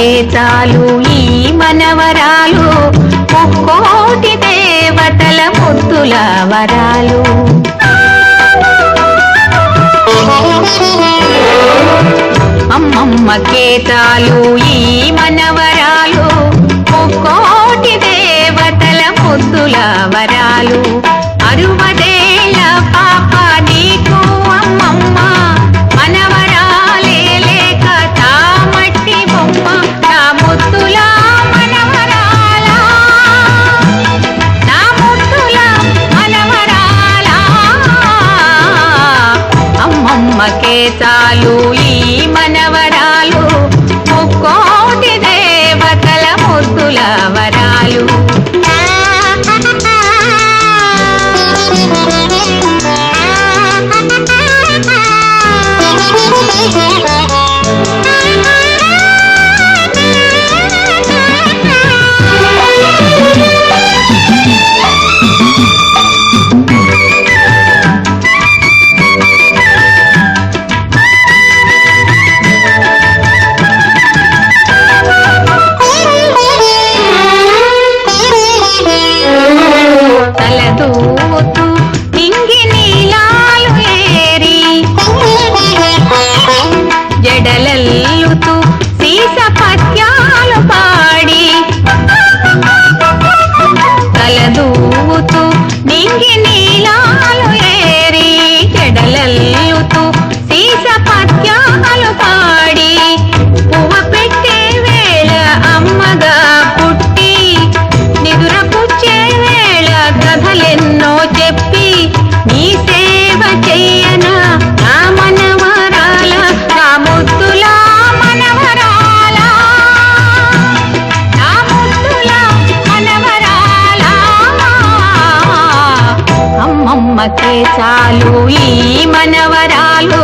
అమ్మకే చాలు ఈ మనవరాలు, ముక్కోటి దేవతల ముద్దుల వరాలు. అమ్మమ్మకే చాలు ఈ మనవరాలు, ముక్కోటి దేవతల ముద్దుల వరాలు. అరువదేళ్ళ పాప నీకు అమ్మమ్మ, మనవరాలే లేక తామట్టి బొమ్మ, నా ముద్దుల మనవరాలా, నా ముద్దుల మనవరాలా. అమ్మమ్మకే చాలు ఈ మనవరాలు, ముక్కోటి దేవతల ముద్దుల వరాలు. తలదూతూ నింగి నీలాలు ఏరి, జడలల్లుతూ సీస పద్యాలు పాడి, తలదూతూ నింగి నీలాలు ఏరి, జడలల్లుతూ సీస పద్యాలు పాడి, పువ్వ పెట్టే వేళ అమ్మగా పుట్టి, నిదురపుచ్చే వేళ కథలెన్నో చెప్పి, నీ సేవ చెయ్యనా నా మనవరాల, నా ముద్దుల మనవరాల, నా ముద్దుల మనవరాల. అమ్మమ్మకే చాలు ఈ మనవరాలు,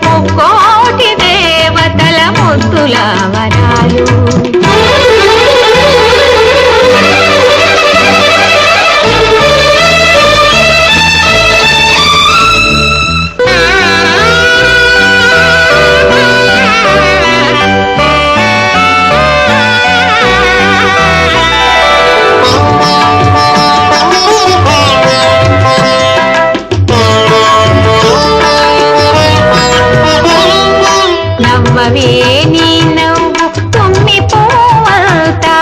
ముక్కోటి దేవతల ముద్దుల వరాలు. నవ్వవే నీ నవ్వు తుమ్మి పువ్వంతా,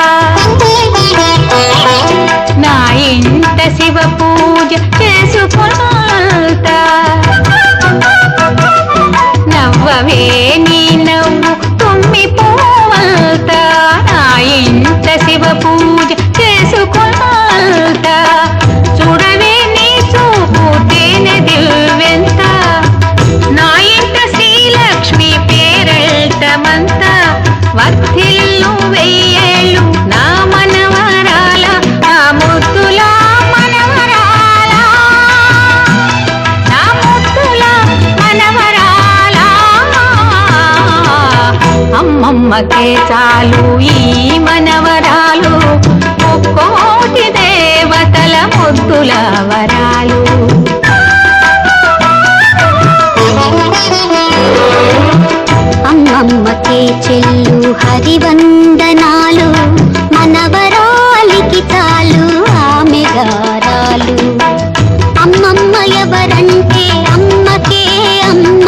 నా ఇంట శివ పూజ చేసుకుంటా. నవ్వవే నీ నవ్వు తుమ్మి పువ్వంతా, నా ఇంట శివ పూజ చేసుకుంటా. చూడవే నీ చూపు తేనె దివ్వెంత, నా ఇంట శ్రీలక్ష్మి పేరల్టమంతా. వర్ధిల్లు వెయ్యేళ్ళు నా మనవరాల, నా ముద్దుల మనవరాల, నా ముద్దుల మనవరాల. అమ్మమ్మకే చాలు ఈ మనవరాలు, ముక్కోటి దేవతల ముద్దుల వరాలు. అమ్మమ్మకే చెల్లు హరివందనాలు, మనవరాలికి చాలు ఆమె గారాలు. అమ్మమ్మ ఎవరంటే అమ్మకే అమ్మ,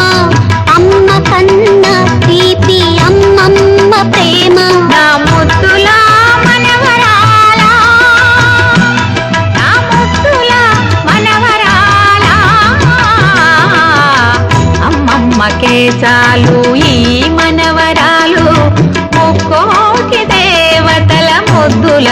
అమ్మ కన్న తీపి అమ్మమ్మ ప్రేమ. నా ముద్దుల మనవరాల, నా ముద్దుల మనవరాల. అమ్మమ్మకే చాలు ఈ మనవరాలు, ముక్కోటి దేవతల ముద్దుల